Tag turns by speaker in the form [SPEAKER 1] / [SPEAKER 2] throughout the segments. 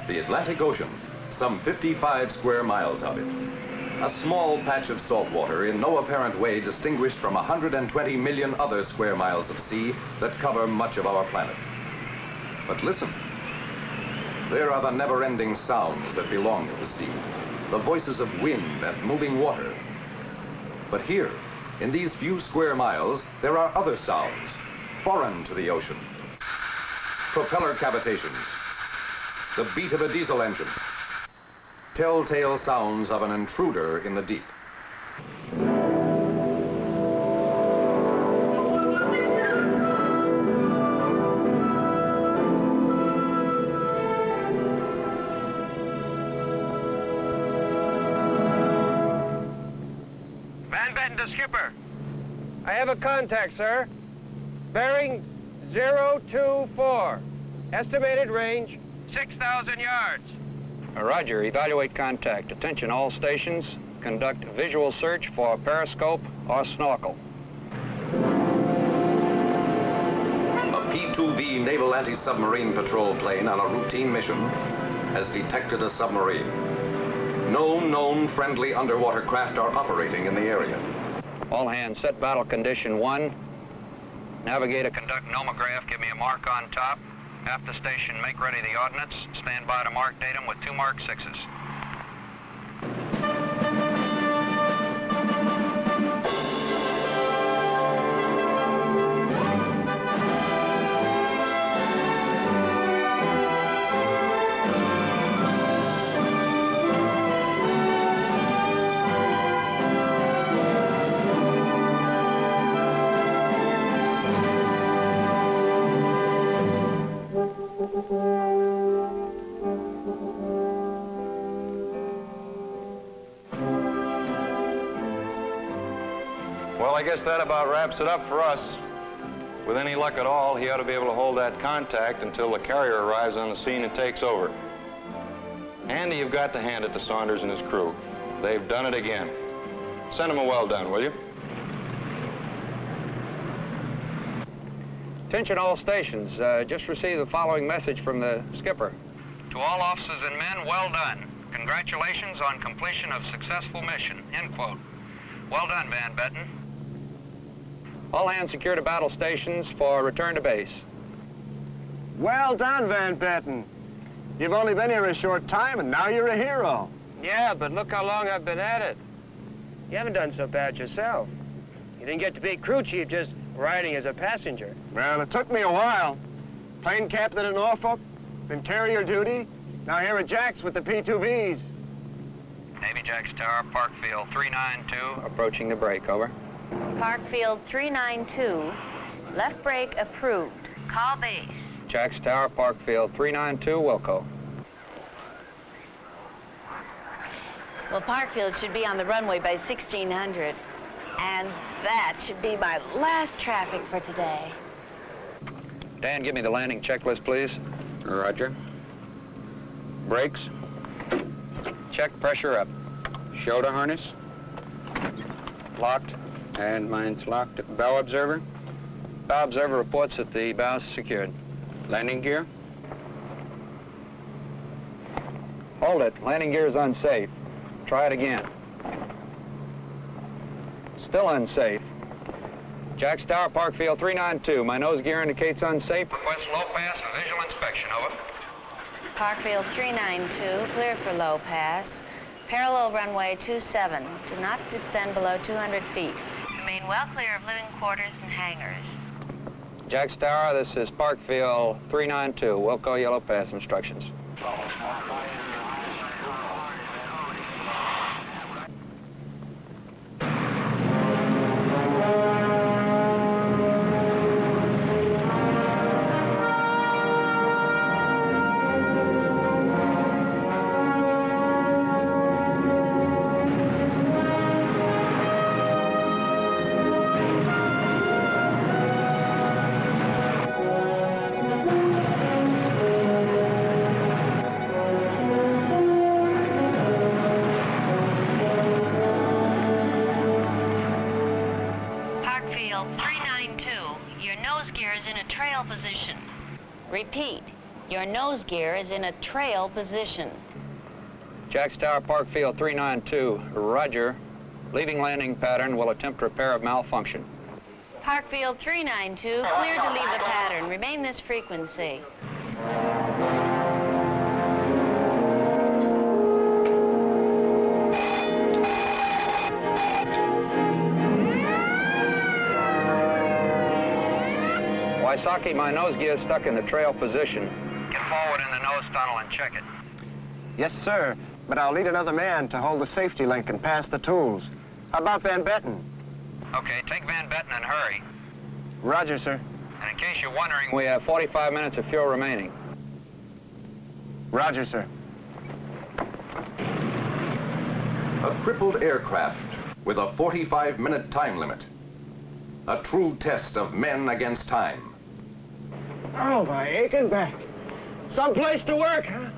[SPEAKER 1] The Atlantic Ocean, some 55 square miles of it. A small patch of salt water in no apparent way distinguished from 120 million other square miles of sea that cover much of our planet. But listen, there are the never-ending sounds that belong to the sea, the voices of wind and moving water. But here, in these few square miles, there are other sounds, foreign to the ocean. Propeller cavitations, the beat of a diesel engine, telltale sounds of an intruder in the deep.
[SPEAKER 2] Skipper. I have a contact, sir. Bearing 024. Estimated range 6,000 yards.
[SPEAKER 3] Roger. Evaluate contact. Attention all stations. Conduct visual search for periscope or snorkel.
[SPEAKER 1] A P-2 Naval anti-submarine patrol plane on a routine mission has detected a submarine. No known friendly underwater craft are operating in the area.
[SPEAKER 3] All hands, set battle condition 1. Navigator, conduct nomograph, give me a mark on top. Aft station, make ready the ordnance. Stand by to mark datum with 2 Mark 6s.
[SPEAKER 4] Well, I guess that about wraps it up for us. With any luck at all, he ought to be able to hold that contact until the carrier arrives on the scene and takes over. Andy, you've got to hand it to Saunders and his crew. They've done it again. Send them a well done, will you?
[SPEAKER 3] Attention all stations. Just received the following message from the skipper. To all officers and men, well done. Congratulations on completion of successful mission. End quote. Well done, Van Betten. All hands secure to battle stations for return to base.
[SPEAKER 2] Well done, Van Betten. You've only been here a short time, and now you're a hero. Yeah, but look how long I've been at it. You haven't done so bad yourself. You didn't get to be crew chief just riding as a passenger. Well, it took me a while. Plane captain in Norfolk, then carrier duty, now here at Jack's with the P-2Vs.
[SPEAKER 3] Navy Jack's Tower, Parkfield 392, approaching the break, over.
[SPEAKER 5] Parkfield 392, left brake approved. Call base.
[SPEAKER 3] Jack's Tower, Parkfield 392, Wilco.
[SPEAKER 5] Well, Parkfield should be on the runway by 1600, and that should be my last traffic for today.
[SPEAKER 3] Dan, give me the landing checklist, please. Roger. Brakes. Check pressure up. Shoulder harness. Locked. And mine's locked. Bow observer. Bow observer reports that the bow's secured. Landing gear. Hold it. Landing gear is unsafe. Try it again. Still unsafe. Jack's Tower, Parkfield 392. My nose gear indicates unsafe. Request low pass for visual inspection, over.
[SPEAKER 5] Parkfield 392, clear for low pass. Parallel runway 27. Do not descend below 200 feet. Remain well clear of living quarters and hangars.
[SPEAKER 3] Jack's Tower, this is Parkfield 392. Wilco yellow pass instructions.
[SPEAKER 5] Repeat, Your nose gear is in a trail position.
[SPEAKER 3] Jack's Tower, Park Field 392. Roger. Leading landing pattern will attempt repair of malfunction.
[SPEAKER 5] Park Field 392, cleared to leave the pattern. Remain this frequency.
[SPEAKER 3] Wysocki, my nose gear is stuck in the trail position. Get forward in the nose tunnel and check it.
[SPEAKER 2] Yes, sir, but I'll need another man to hold the safety link and pass the tools. How about Van Betten?
[SPEAKER 3] Okay, take Van Betten and hurry.
[SPEAKER 2] Roger, sir.
[SPEAKER 3] And in case you're wondering, we have 45 minutes of fuel remaining.
[SPEAKER 2] Roger, sir.
[SPEAKER 1] A crippled aircraft with a 45-minute time limit. A true test of men against time.
[SPEAKER 2] Oh, my aching back. Someplace to work, huh?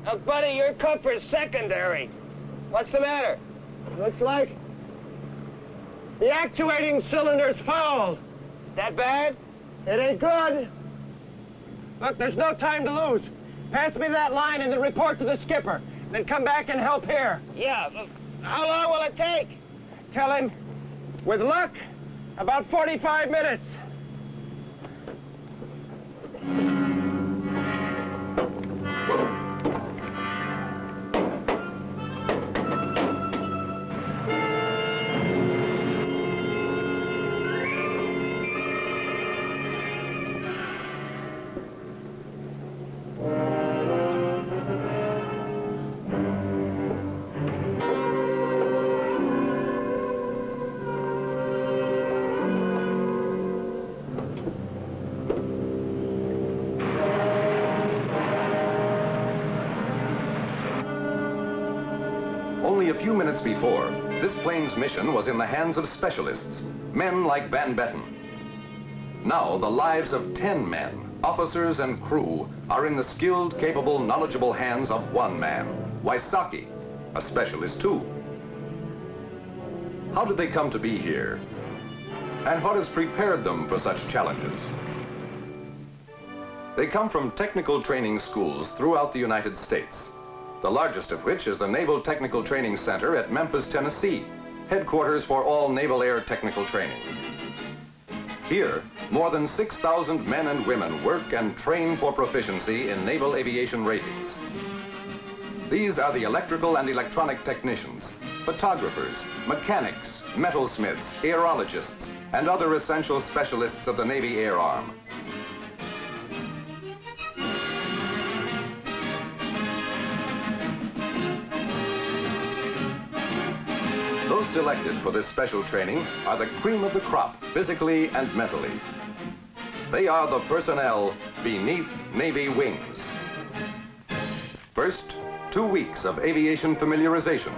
[SPEAKER 2] Oh, buddy, your comfort's secondary. What's the matter? Looks like the actuating cylinder's fouled. That bad? It ain't good. Look, there's no time to lose. Pass me that line and then report to the skipper. Then come back and help here. Yeah, look, how long will it take? Tell him, with luck, about 45 minutes.
[SPEAKER 1] Only a few minutes before, this plane's mission was in the hands of specialists, men like Van Betten. Now, the lives of 10 men, officers and crew, are in the skilled, capable, knowledgeable hands of one man, Wysocki, a specialist too. How did they come to be here? And what has prepared them for such challenges? They come from technical training schools throughout the United States, the largest of which is the Naval Technical Training Center at Memphis, Tennessee, headquarters for all naval air technical training. Here, more than 6,000 men and women work and train for proficiency in naval aviation ratings. These are the electrical and electronic technicians, photographers, mechanics, metalsmiths, aerologists, and other essential specialists of the Navy Air Arm. Those selected for this special training are the cream of the crop, physically and mentally. They are the personnel beneath Navy wings. First, 2 weeks of aviation familiarization.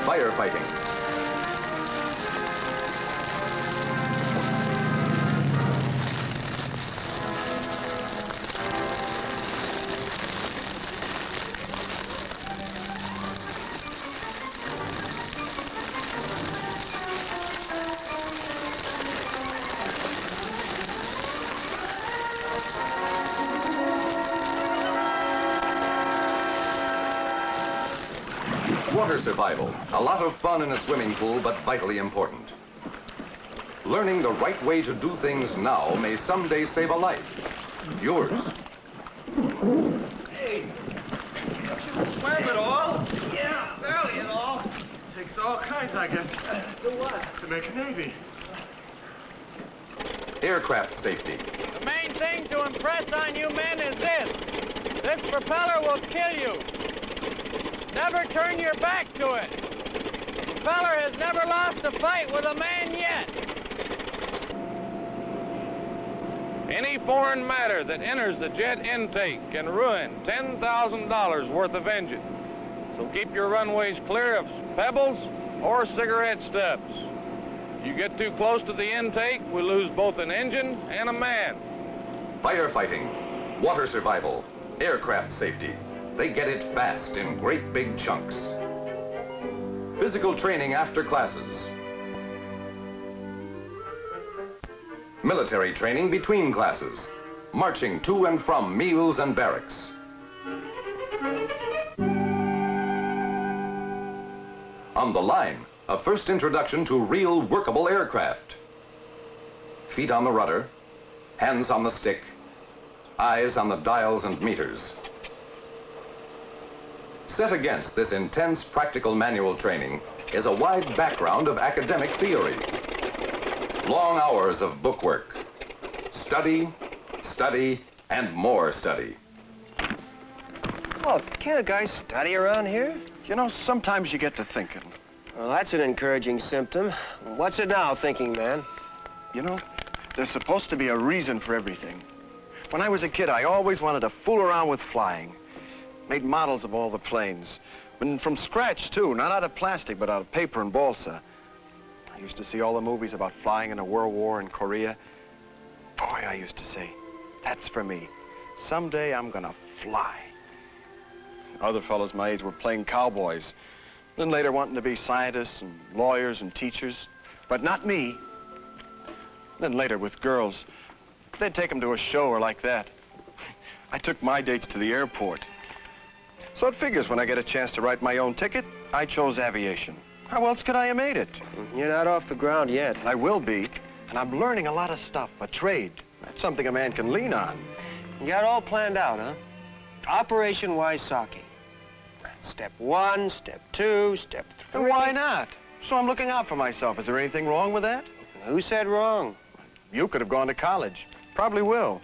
[SPEAKER 1] Firefighting. Water survival. A lot of fun in a swimming pool, but vitally important. Learning the right way to do things now may someday save a life. Yours.
[SPEAKER 6] Hey, don't you swim at all? Yeah, barely at all. Takes all kinds, I guess. To what? To make a Navy.
[SPEAKER 1] Aircraft safety.
[SPEAKER 7] The main thing to impress on you men is this. This propeller will kill you. Never turn your back to it. The propeller has never lost a fight with a man yet. Any foreign matter that enters the jet intake can ruin $10,000 worth of engine. So keep your runways clear of pebbles or cigarette stubs. You get too close to the intake, we lose both an engine and a man.
[SPEAKER 1] Firefighting, water survival, aircraft safety. They get it fast in great big chunks. Physical training after classes. Military training between classes. Marching to and from meals and barracks. On the line, a first introduction to real workable aircraft. Feet on the rudder, hands on the stick, eyes on the dials and meters. Set against this intense practical manual training is a wide background of academic theory. Long hours of bookwork. Study, study, and more study.
[SPEAKER 2] Oh, can't a guy study around here?
[SPEAKER 8] You know, sometimes you get to thinking.
[SPEAKER 2] Well, that's an encouraging symptom. What's it now, thinking man?
[SPEAKER 8] You know, there's supposed to be a reason for everything. When I was a kid, I always wanted to fool around with flying. Made models of all the planes. And from scratch, too, not out of plastic, but out of paper and balsa. I used to see all the movies about flying in the World War in Korea. Boy, I used to say, that's for me. Someday I'm gonna fly. Other fellows my age were playing cowboys. Then later wanting to be scientists and lawyers and teachers. But not me. Then later with girls, they'd take them to a show or like that. I took my dates to the airport. So it figures when I get a chance to write my own ticket, I chose aviation. How else could I have made it?
[SPEAKER 2] You're not off the ground yet.
[SPEAKER 8] I will be, and I'm learning a lot of stuff, a trade. That's something a man can lean on.
[SPEAKER 2] You got it all planned out, huh? Operation Waisaki. Step 1, step 2, step 3.
[SPEAKER 8] And why not? So I'm looking out for myself. Is there anything wrong with that?
[SPEAKER 2] Who said wrong?
[SPEAKER 8] You could have gone to college. Probably will.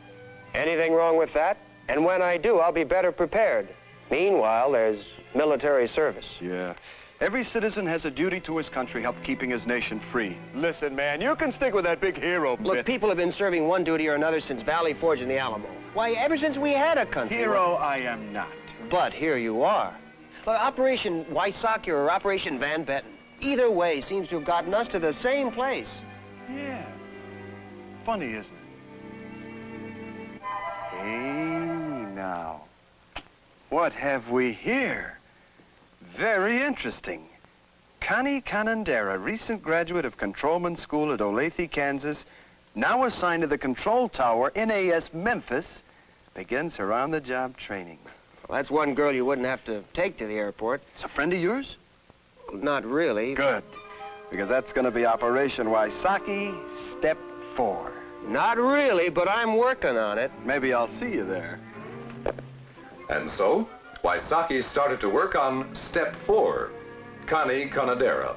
[SPEAKER 2] Anything wrong with that? And when I do, I'll be better prepared. Meanwhile, there's military service.
[SPEAKER 8] Yeah. Every citizen has a duty to his country, help keeping his nation free. Listen, man, you can stick with that big hero bit.
[SPEAKER 2] Look, people have been serving one duty or another since Valley Forge and the Alamo. Why, ever since we had a country.
[SPEAKER 8] Hero, I am not.
[SPEAKER 2] But here you are. Look, Operation Waisaki or Operation Van Betten. Either way seems to have gotten us to the same place.
[SPEAKER 8] Yeah. Funny, isn't it? Hey, now. What have we here? Very interesting. Connie Canandera, recent graduate of Controlman School at Olathe, Kansas, now assigned to the control tower, NAS Memphis, begins her on-the-job training.
[SPEAKER 2] Well, that's one girl you wouldn't have to take to the airport.
[SPEAKER 8] It's a friend of yours?
[SPEAKER 2] Not really.
[SPEAKER 8] Good, because that's going to be Operation Waisaki, Step 4.
[SPEAKER 2] Not really, but I'm working on it.
[SPEAKER 8] Maybe I'll see you there.
[SPEAKER 1] And so, Waisaki started to work on Step 4, Connie Canandera.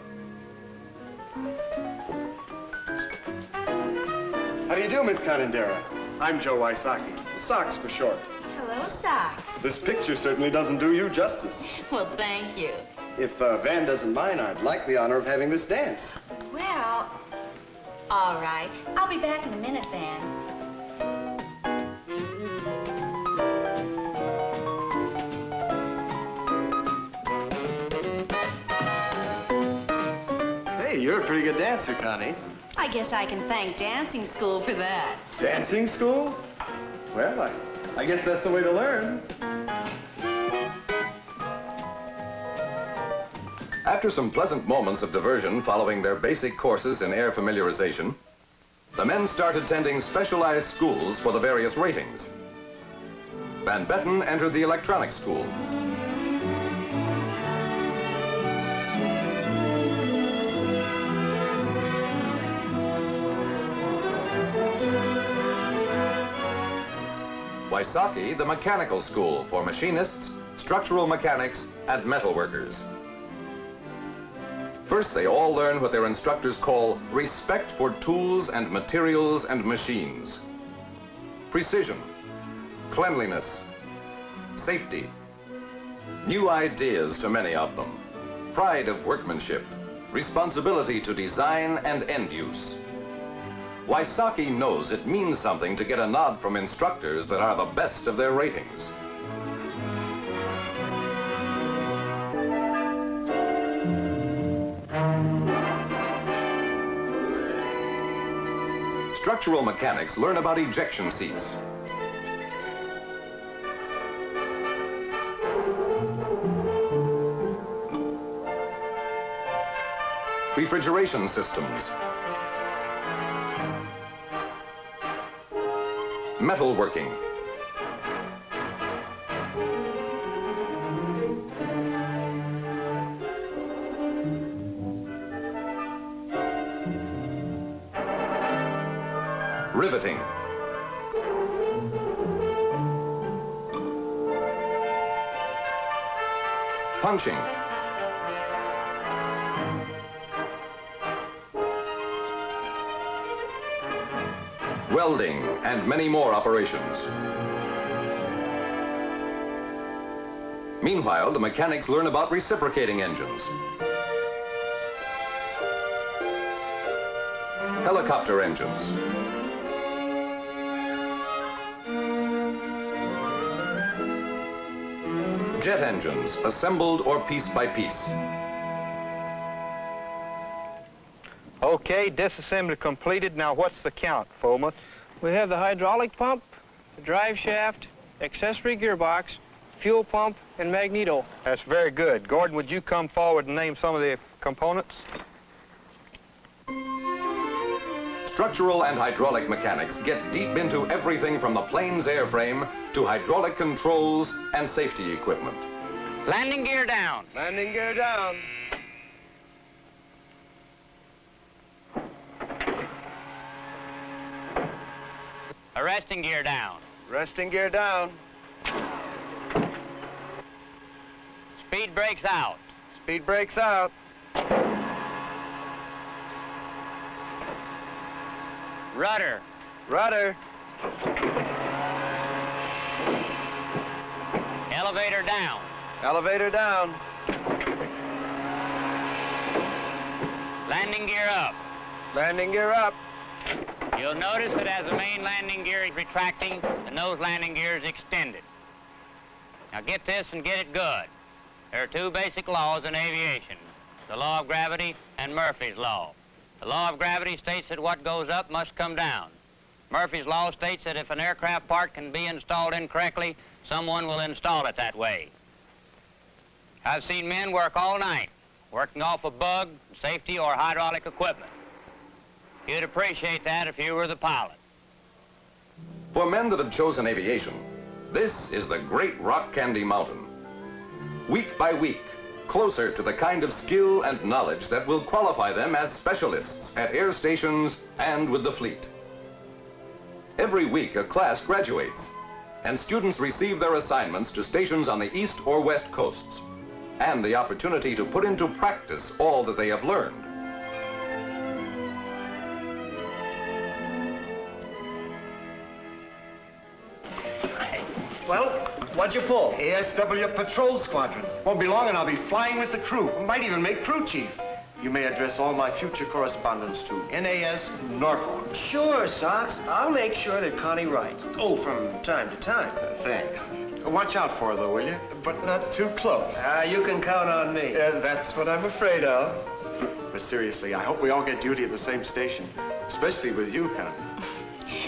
[SPEAKER 8] How do you do, Miss Canandera? I'm Joe Waisaki, Sox for short.
[SPEAKER 9] Hello, Sox.
[SPEAKER 8] This picture certainly doesn't do you justice.
[SPEAKER 9] Well, thank you.
[SPEAKER 8] If Van doesn't mind, I'd like the honor of having this dance.
[SPEAKER 9] Well, all right. I'll be back in a minute, Van.
[SPEAKER 8] Hey, you're a pretty good dancer, Connie.
[SPEAKER 9] I guess I can thank dancing school for that.
[SPEAKER 8] Dancing school? Well, I guess that's the way to learn.
[SPEAKER 1] After some pleasant moments of diversion following their basic courses in air familiarization, the men started attending specialized schools for the various ratings. Van Betten entered the electronics school. Waisaki, the mechanical school for machinists, structural mechanics, and metal workers. First, they all learn what their instructors call respect for tools and materials and machines. Precision, cleanliness, safety, new ideas to many of them, pride of workmanship, responsibility to design and end use. Waisaki knows it means something to get a nod from instructors that are the best of their ratings. Structural mechanics learn about ejection seats. refrigeration systems, metalworking, riveting, punching, welding, and many more operations. Meanwhile, the mechanics learn about reciprocating engines, helicopter engines, jet engines, assembled or piece by piece.
[SPEAKER 3] Okay, disassembly completed. Now what's the count, Foreman?
[SPEAKER 2] We have the hydraulic pump, the drive shaft, accessory gearbox, fuel pump, and magneto.
[SPEAKER 3] That's very good. Gordon, would you come forward and name some of the components?
[SPEAKER 1] Structural and hydraulic mechanics get deep into everything from the plane's airframe to hydraulic controls and safety equipment.
[SPEAKER 3] Landing gear down.
[SPEAKER 2] Landing gear down.
[SPEAKER 3] Arresting gear down.
[SPEAKER 2] Resting gear down.
[SPEAKER 3] Speed brakes out.
[SPEAKER 2] Speed brakes out.
[SPEAKER 3] Rudder.
[SPEAKER 2] Rudder.
[SPEAKER 3] Elevator down.
[SPEAKER 2] Elevator down.
[SPEAKER 3] Landing gear up.
[SPEAKER 2] Landing gear up.
[SPEAKER 3] You'll notice that as the main landing gear is retracting, the nose landing gear is extended. Now get this and get it good. There are two basic laws in aviation, the law of gravity and Murphy's law. The law of gravity states that what goes up must come down. Murphy's law states that if an aircraft part can be installed incorrectly, someone will install it that way. I've seen men work all night, working off a bug, safety, or hydraulic equipment. You'd appreciate that if you were the pilot.
[SPEAKER 1] For men that have chosen aviation, this is the great rock candy mountain. Week by week, closer to the kind of skill and knowledge that will qualify them as specialists at air stations and with the fleet. Every week, a class graduates, and students receive their assignments to stations on the east or west coasts, and the opportunity to put into practice all that they have learned.
[SPEAKER 6] Well, what'd you pull? ASW Patrol Squadron. Won't be long and I'll be flying with the crew. Might even make crew chief. You may address all my future correspondence to NAS Norfolk. Sure, Sox. I'll make sure that Connie writes. Oh, from time to time.
[SPEAKER 8] Thanks. Watch out for her, though, will you? But not too close.
[SPEAKER 6] You can count on me.
[SPEAKER 8] That's what I'm afraid of. But seriously, I hope we all get duty at the same station. Especially with you, Helen.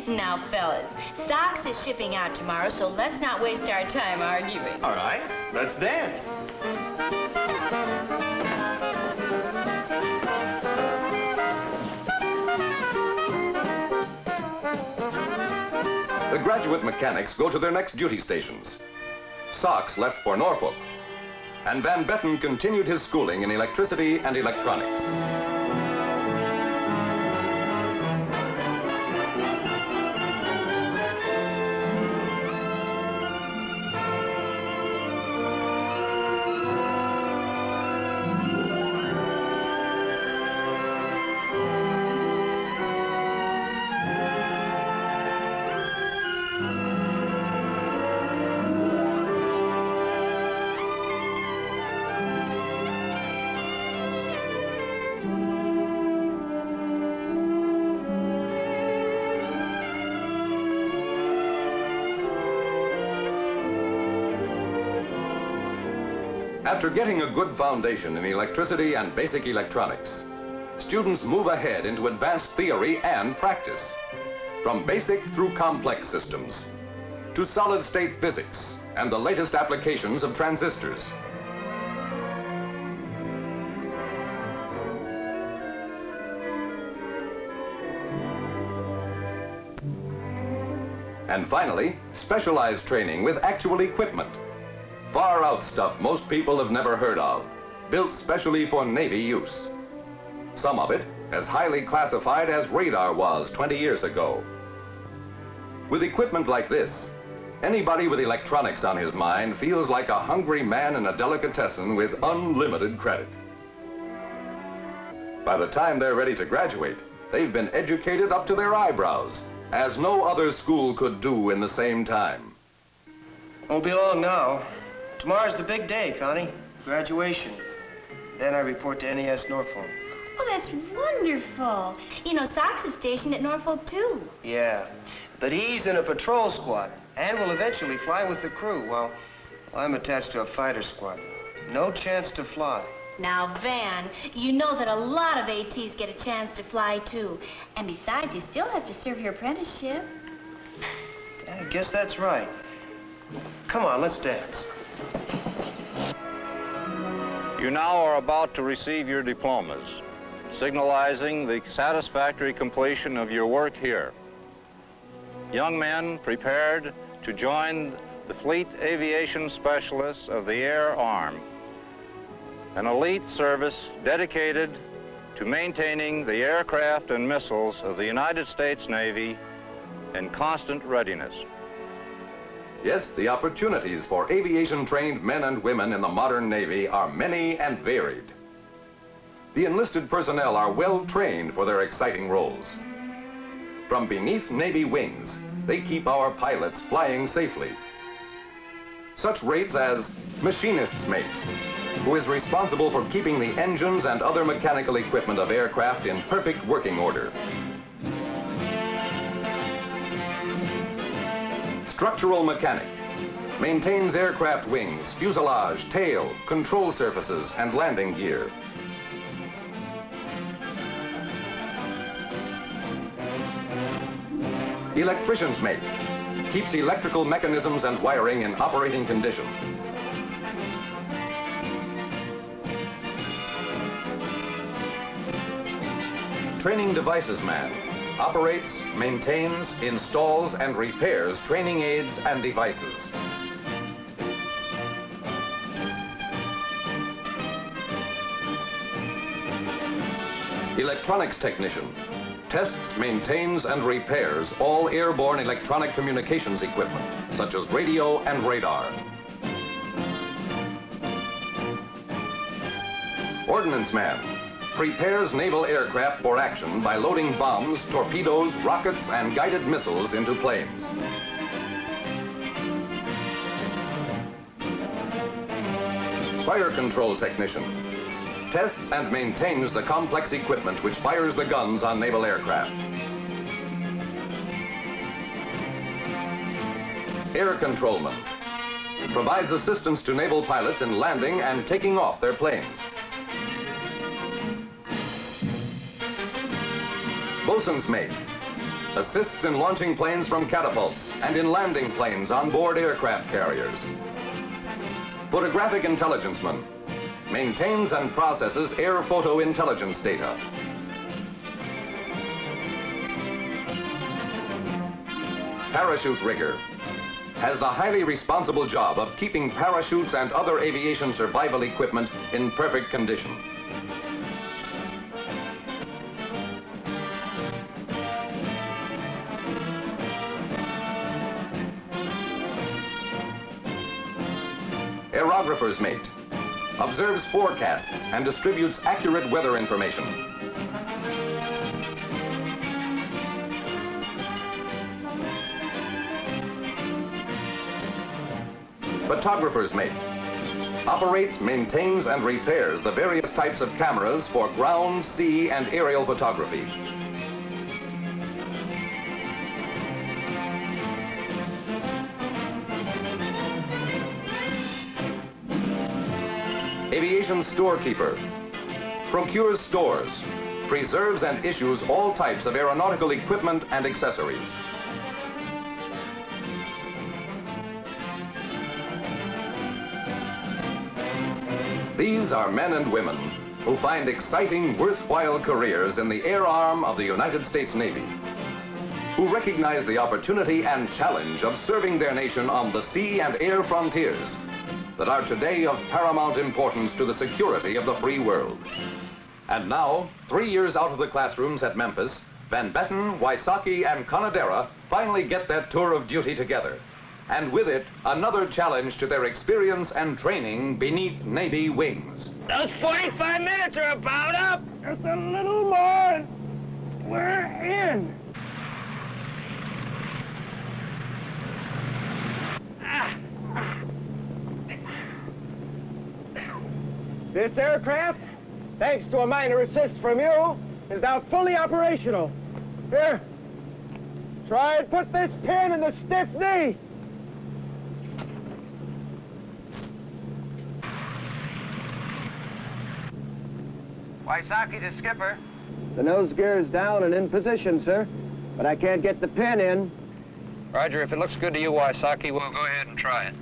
[SPEAKER 9] Now, fellas, Sox is shipping out tomorrow, so let's not waste our time arguing.
[SPEAKER 6] All right, let's dance.
[SPEAKER 1] The graduate mechanics go to their next duty stations. Sox left for Norfolk, and Van Betten continued his schooling in electricity and electronics. After getting a good foundation in electricity and basic electronics, students move ahead into advanced theory and practice, from basic through complex systems, to solid-state physics and the latest applications of transistors. And finally, specialized training with actual equipment. Far out stuff most people have never heard of, built specially for Navy use. Some of it as highly classified as radar was 20 years ago. With equipment like this, anybody with electronics on his mind feels like a hungry man in a delicatessen with unlimited credit. By the time they're ready to graduate, they've been educated up to their eyebrows, as no other school could do in the same time.
[SPEAKER 2] Won't be long now. Tomorrow's the big day, Connie. Graduation. Then I report to NES Norfolk.
[SPEAKER 9] Oh, that's wonderful. You know, Sox is stationed at Norfolk, too.
[SPEAKER 2] Yeah, but he's in a patrol squad and will eventually fly with the crew. Well, I'm attached to a fighter squad. No chance to fly.
[SPEAKER 9] Now, Van, you know that a lot of ATs get a chance to fly, too. And besides, you still have to serve your apprenticeship.
[SPEAKER 2] I guess that's right. Come on, let's dance.
[SPEAKER 4] You now are about to receive your diplomas, signalizing the satisfactory completion of your work here. Young men prepared to join the Fleet Aviation Specialists of the Air Arm, an elite service dedicated to maintaining the aircraft and missiles of the United States Navy in constant readiness.
[SPEAKER 1] Yes, the opportunities for aviation-trained men and women in the modern Navy are many and varied. The enlisted personnel are well trained for their exciting roles. From beneath Navy wings, they keep our pilots flying safely. Such rates as machinist's mate, who is responsible for keeping the engines and other mechanical equipment of aircraft in perfect working order. Structural mechanic, maintains aircraft wings, fuselage, tail, control surfaces, and landing gear. Electrician's mate, keeps electrical mechanisms and wiring in operating condition. Training devices man, operates, maintains, installs, and repairs training aids and devices. Electronics technician, tests, maintains, and repairs all airborne electronic communications equipment, such as radio and radar. Ordnanceman, prepares naval aircraft for action by loading bombs, torpedoes, rockets, and guided missiles into planes. Fire control technician, tests and maintains the complex equipment which fires the guns on naval aircraft. Air controlman, provides assistance to naval pilots in landing and taking off their planes. Bosun's mate, assists in launching planes from catapults and in landing planes on board aircraft carriers. Photographic intelligenceman, maintains and processes air photo intelligence data. Parachute rigger, has the highly responsible job of keeping parachutes and other aviation survival equipment in perfect condition. Aerographer's mate, observes forecasts and distributes accurate weather information. Photographer's mate, operates, maintains, and repairs the various types of cameras for ground, sea, and aerial photography. Aviation storekeeper, procures stores, preserves and issues all types of aeronautical equipment and accessories. These are men and women who find exciting, worthwhile careers in the air arm of the United States Navy. who recognize the opportunity and challenge of serving their nation on the sea and air frontiers that are today of paramount importance to the security of the free world. And now, 3 years out of the classrooms at Memphis, Van Betten, Wysocki, and Conadera finally get that tour of duty together. And with it, another challenge to their experience and training beneath Navy wings.
[SPEAKER 2] Those 45 minutes are about up. Just a little more. We're in. This aircraft, thanks to a minor assist from you, is now fully operational. Here, try and put this pin in the stiff knee.
[SPEAKER 3] Wysocki to skipper.
[SPEAKER 2] The nose gear is down and in position, sir, but I can't get the pin in.
[SPEAKER 3] Roger, if it looks good to you, Wysocki, we'll go ahead and try it.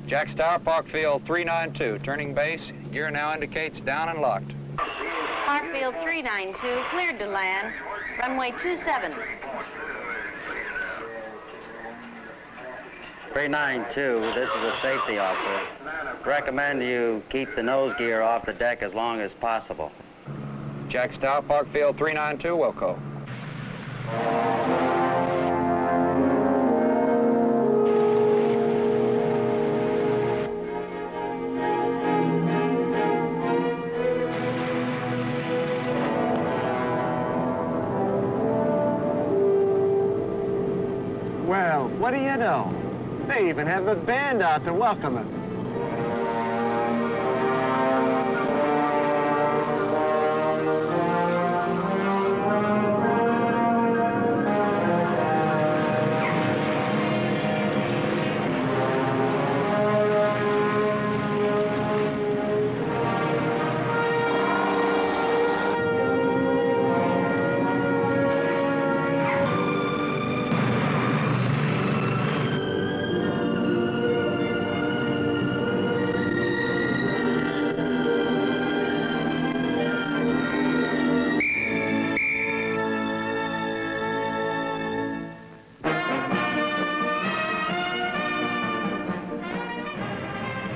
[SPEAKER 3] Jack's Tower, Parkfield 392, turning base. Gear now indicates down and locked.
[SPEAKER 5] Parkfield 392, cleared to land. Runway 27.
[SPEAKER 10] 392, this is a safety officer. Recommend you keep the nose gear off the deck as long as possible.
[SPEAKER 3] Jack's Tower, Parkfield 392, Wilco.
[SPEAKER 2] Well, what do you know? They even have the band out to welcome us.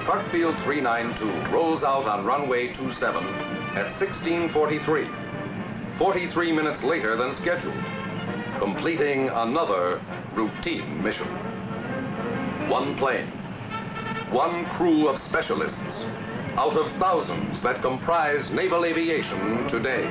[SPEAKER 1] Parkfield 392 rolls out on runway 27 at 16:43, 43 minutes later than scheduled, completing another routine mission. One plane, one crew of specialists out of thousands that comprise naval aviation today.